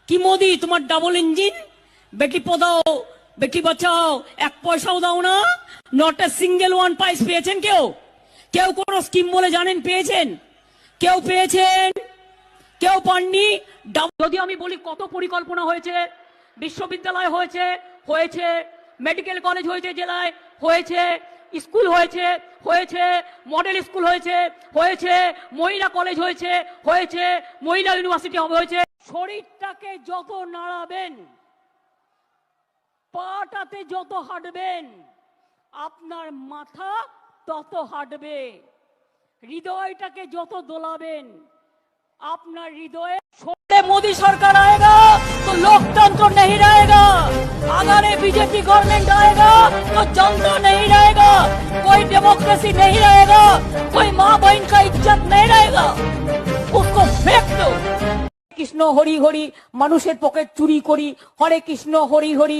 কি মোদি তোমার double engine, Beti Padhao Beti Bachao, এক পয়সাও দাও না, not a single one prize পেয়েছেন কেউ? কেউ কোন স্কিম বলে জানেন পেয়েছেন? কেউ পেয়েছেন? কেউ পাননি। যদি আমি বলি কত পরিকল্পনা হয়েছে, বিশ্ববিদ্যালয় হয়েছে, হয়েছে মেডিকেল কলেজ হয়েছে, জেলায় হয়েছে, স্কুল হয়েছে, হয়েছে মডেল স্কুল হয়েছে, হয়েছে মহিলা কলেজ হয়েছে, হয়েছে মহিলা ইউনিভার্সিটি হয়েছে। শরীরটাকে যত নাড়াবেন, পাটাতে যত হাঁটবেন, আপনার মাথা তত হাঁটবে। হৃদয়টাকে যত দোলাবেন, আপনার হৃদয়ে। मोदी सरकार आएगा तो लोकतंत्र नहीं रहेगा, अगर बीजेपी गवर्नमेंट आएगा तो जनता नहीं रहेगा, कोई डेमोक्रेसी नहीं रहेगा, कोई माँ बहन का इज्जत नहीं रहेगा, उसको फेंक दो। কৃষ্ণ হরি হরি, মানুষের পকেট চুরি করি, হরে কৃষ্ণ হরি হরি,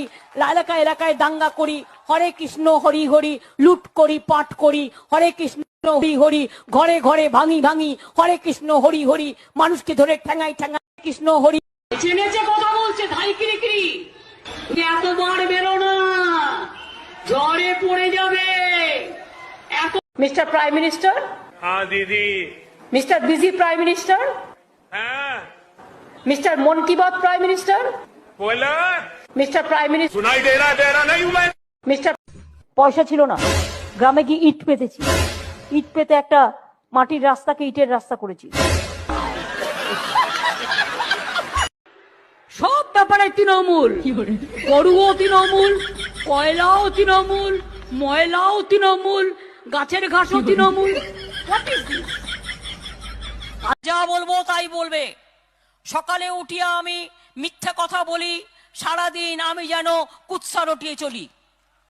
এলাকায় এলাকায় দাঙ্গা করি, হরে কৃষ্ণ হরি হরি, লুট করি পাট করি, হরে কৃষ্ণ হরি হরি, ঘরে ঘরে ভাঙি ভাঙি, হরে কৃষ্ণ হরি হরি, মানুষকে ধরে ঠ্যাঙাই ঠ্যাঙাই কৃষ্ণ হরি। চেনেছে কথা বলছে ধাই কিরিকিরি, এতবার বেরো না, জ্বরে পড়ে যাবে। Mister prime minister. हाँ दीदी। Mister busy prime minister. हाँ मिस्टर मन की बात प्राइम मिनिस्टर। बोला। Mister prime minister. सुनाई दे रहा नहीं हूँ मैं। मिस्टर পয়সা ছিল না, গ্রামে গিয়ে ইট পেতেছি, ইট পেতে একটা মাটির রাস্তাকে ইটের রাস্তা করেছি। সব ব্যাপারে তৃণমূল, গরুও তৃণমূল, কয়লাও তৃণমূল, ময়লাও তৃণমূল, গাছের ঘাসও তৃণমূল। যা বলবো তাই বলবে। সকালে উঠিয়া আমি মিথ্যা কথা বলি, সারাদিন আমি যেন কুৎসা রটিয়ে চলি।